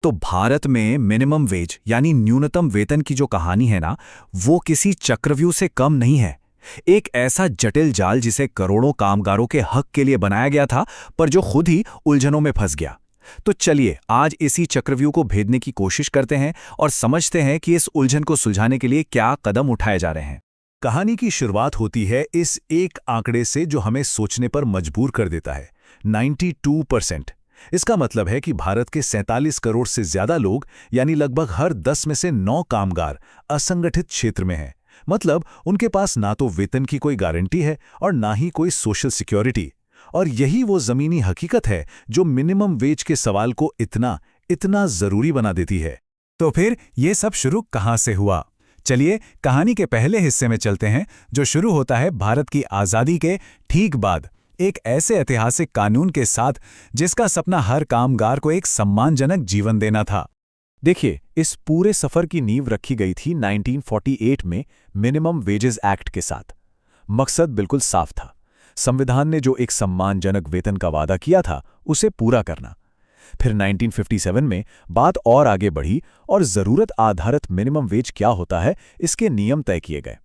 तो भारत में minimum wage यानी न्यूनतम वेतन की जो कहानी है ना, वो किसी चक्रव्यूह से कम नहीं है। एक ऐसा जटिल जाल जिसे करोड़ों कामगारों के हक के लिए बनाया गया था, पर जो खुद ही उलझनों में फंस गया। तो चलिए आज इसी चक्रव्यूह को भेदने की कोशिश करते हैं और समझते हैं कि इस उलझन को सुलझाने के लिए क्या कदम उठाए जा रहे हैं। कहानी की शुरुआत होती है इस एक आंकड़े से जो हमें सोचने पर मजबूर कर देता है, 92%। इसका मतलब है कि भारत के 47 करोड़ से ज्यादा लोग, यानी लगभग हर 10 में से 9 कामगार असंगठित क्षेत्र में हैं। मतलब उनके पास ना तो वेतन की कोई गारंटी है और ना ही कोई सोशल सिक्योरिटी। और यही वो जमीनी हकीकत है जो मिनिमम वेज के सवाल को इतना इतना जरूरी बना देती है। तो फिर ये सब शुरू कहाँ से हुआ? चलिए कहानी के पहले हिस्से में चलते हैं, जो शुरू होता है भारत की आज़ादी के ठीक बाद, एक ऐसे ऐतिहासिक कानून के साथ जिसका सपना हर कामगार को एक सम्मानजनक जीवन देना था। देखिए, इस पूरे सफर की नींव रखी गई थी 1948 में मिनिमम वेजेस एक्ट के साथ। मकसद बिल्कुल साफ था, संविधान ने जो एक सम्मानजनक वेतन का वादा किया था उसे पूरा करना। फिर 1957 में बात और आगे बढ़ी और जरूरत आधारित मिनिमम वेज क्या होता है इसके नियम तय किए गए।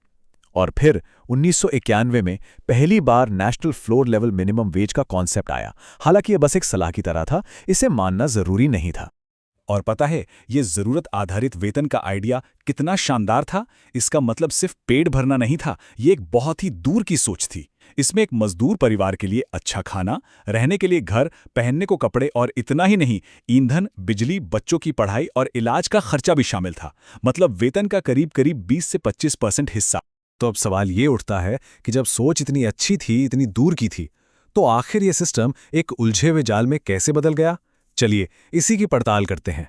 और फिर 1991 में पहली बार national floor level minimum wage का कॉन्सेप्ट आया। हालांकि यह बस एक सलाह की तरह था, इसे मानना जरूरी नहीं था। और पता है ये जरूरत आधारित वेतन का आइडिया कितना शानदार था। इसका मतलब सिर्फ पेट भरना नहीं था, ये एक बहुत ही दूर की सोच थी। इसमें एक मजदूर परिवार के लिए अच्छा खाना, रहने के लिए घर, पहनने को कपड़े और इतना ही नहीं, ईंधन, बिजली, बच्चों की पढ़ाई और इलाज का खर्चा भी शामिल था। मतलब वेतन का करीब करीब 20 से 25% हिस्सा। तो अब सवाल ये उठता है कि जब सोच इतनी अच्छी थी, इतनी दूर की थी, तो आखिर ये सिस्टम एक उलझे हुए जाल में कैसे बदल गया? चलिए इसी की पड़ताल करते हैं।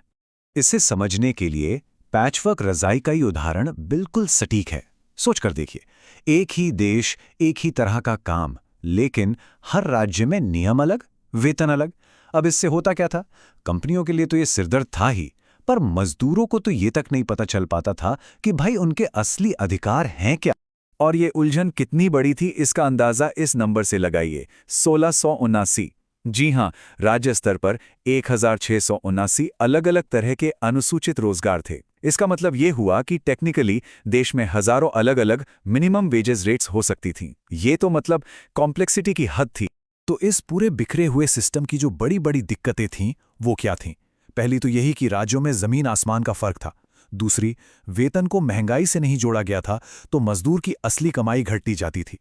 इसे समझने के लिए पैचवर्क रजाई का ही उदाहरण बिल्कुल सटीक है। सोच कर देखिए, एक ही देश, एक ही तरह का काम, लेकिन हर राज्य में नियम अलग, वेतन अलग। अब इससे होता क्या था? कंपनियों के लिए तो ये सिरदर्द था ही, पर मजदूरों को तो ये तक नहीं पता चल पाता था कि भाई उनके असली अधिकार हैं क्या। और ये उलझन कितनी बड़ी थी इसका अंदाजा इस नंबर से लगाइए, 1679। जी हां, राज्य स्तर पर 1679 अलग अलग तरह के अनुसूचित रोजगार थे। इसका मतलब ये हुआ कि टेक्निकली देश में हजारों अलग अलग मिनिमम वेजेस रेट्स हो सकती थीं। ये तो मतलब कॉम्प्लेक्सिटी की हद थी। तो इस पूरे बिखरे हुए सिस्टम की जो बड़ी बड़ी दिक्कतें थीं वो क्या थीं? पहली तो यही कि राज्यों में जमीन आसमान का फर्क था। दूसरी, वेतन को महंगाई से नहीं जोड़ा गया था, तो मजदूर की असली कमाई घटती जाती थी।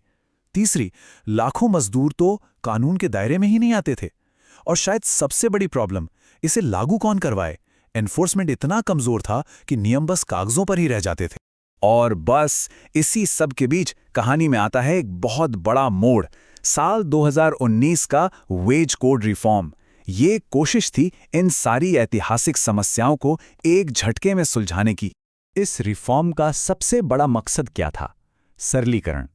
तीसरी, लाखों मजदूर तो कानून के दायरे में ही नहीं आते थे। और शायद सबसे बड़ी प्रॉब्लम, इसे लागू कौन करवाए? एनफोर्समेंट इतना कमजोर था कि नियम बस कागजों पर ही रह जाते थे। और बस इसी सब के बीच कहानी में आता है एक बहुत बड़ा मोड़, साल 2019 का वेज कोड रिफॉर्म। ये कोशिश थी इन सारी ऐतिहासिक समस्याओं को एक झटके में सुलझाने की। इस रिफॉर्म का सबसे बड़ा मकसद क्या था? सरलीकरण।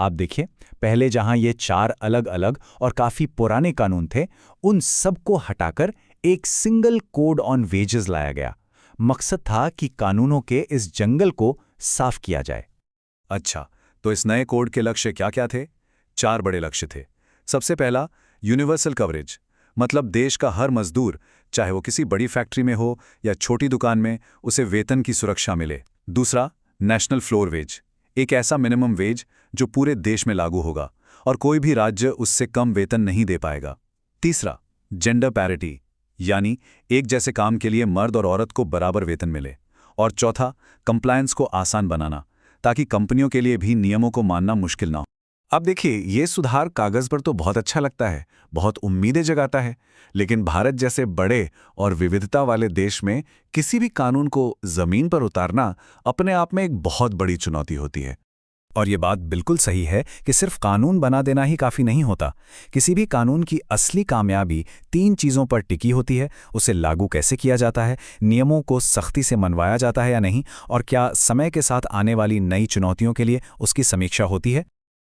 आप देखिए, पहले जहां ये 4 अलग अलग और काफी पुराने कानून थे, उन सबको हटाकर एक सिंगल कोड ऑन वेजेस लाया गया। मकसद था कि कानूनों के इस जंगल को साफ किया जाए। अच्छा, तो इस नए कोड के लक्ष्य क्या-क्या थे? 4 बड़े लक्ष्य थे। सबसे पहला, यूनिवर्सल कवरेज, मतलब देश का हर मजदूर, चाहे वो किसी बड़ी फैक्ट्री में हो या छोटी दुकान में, उसे वेतन की सुरक्षा मिले। दूसरा, नेशनल फ्लोर वेज, एक ऐसा मिनिमम वेज जो पूरे देश में लागू होगा और कोई भी राज्य उससे कम वेतन नहीं दे पाएगा। तीसरा, जेंडर पैरिटी, यानी एक जैसे काम के लिए मर्द और औरत को बराबर वेतन मिले। और चौथा, कंप्लायंस को आसान बनाना, ताकि कंपनियों के लिए भी नियमों को मानना मुश्किल ना हो। अब देखिए, ये सुधार कागज पर तो बहुत अच्छा लगता है, बहुत उम्मीदें जगाता है, लेकिन भारत जैसे बड़े और विविधता वाले देश में किसी भी कानून को जमीन पर उतारना अपने आप में एक बहुत बड़ी चुनौती होती है। और ये बात बिल्कुल सही है कि सिर्फ कानून बना देना ही काफी नहीं होता। किसी भी कानून की असली कामयाबी 3 चीजों पर टिकी होती है: उसे लागू कैसे किया जाता है, नियमों को सख्ती से मनवाया जाता है या नहीं, और क्या समय के साथ आने वाली नई चुनौतियों के लिए उसकी समीक्षा होती है।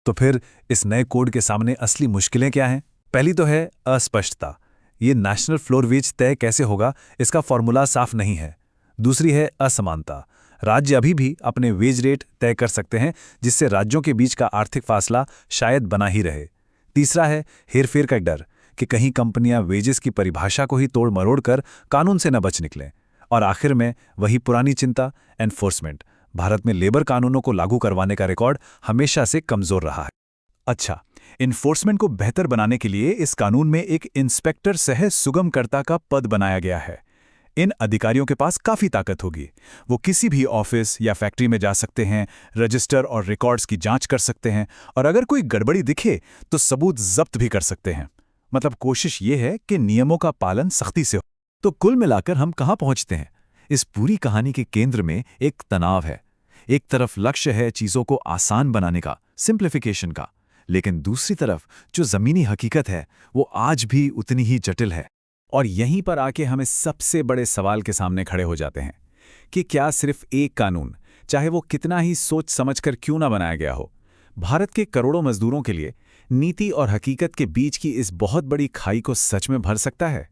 तो फिर इस नए कोड के सामने असली मुश्किलें क्या हैं? पहली तो है अस्पष्टता। ये नेशनल फ्लोर वेज तय कैसे होगा, इसका फॉर्मूला साफ नहीं है। दूसरी है असमानता। राज्य अभी भी अपने वेज रेट तय कर सकते हैं, जिससे राज्यों के बीच का आर्थिक फासला शायद बना ही रहे। तीसरा है हेरफेर का डर कि कहीं कंपनियां वेजेस की परिभाषा को ही तोड़ मरोड़ कर कानून से न बच निकलें। और आखिर में वही पुरानी चिंता, एनफोर्समेंट। भारत में लेबर कानूनों को लागू करवाने का रिकॉर्ड हमेशा से कमजोर रहा है। अच्छा, इन्फोर्समेंट को बेहतर बनाने के लिए इस कानून में एक इंस्पेक्टर सह सुगमकर्ता का पद बनाया गया है। इन अधिकारियों के पास काफी ताकत होगी। वो किसी भी ऑफिस या फैक्ट्री में जा सकते हैं, रजिस्टर और रिकॉर्ड्स की जांच कर सकते हैं, और अगर कोई गड़बड़ी दिखे तो सबूत जब्त भी कर सकते हैं। मतलब कोशिश ये है कि नियमों का पालन सख्ती से हो। तो कुल मिलाकर हम कहाँ पहुंचते हैं? इस पूरी कहानी के केंद्र में एक तनाव है। एक तरफ लक्ष्य है चीजों को आसान बनाने का, सिंप्लिफिकेशन का, लेकिन दूसरी तरफ जो जमीनी हकीकत है वो आज भी उतनी ही जटिल है। और यहीं पर आके हम इस सबसे बड़े सवाल के सामने खड़े हो जाते हैं कि क्या सिर्फ एक कानून, चाहे वो कितना ही सोच समझकर क्यों ना बनाया गया हो, भारत के करोड़ों मजदूरों के लिए नीति और हकीकत के बीच की इस बहुत बड़ी खाई को सच में भर सकता है?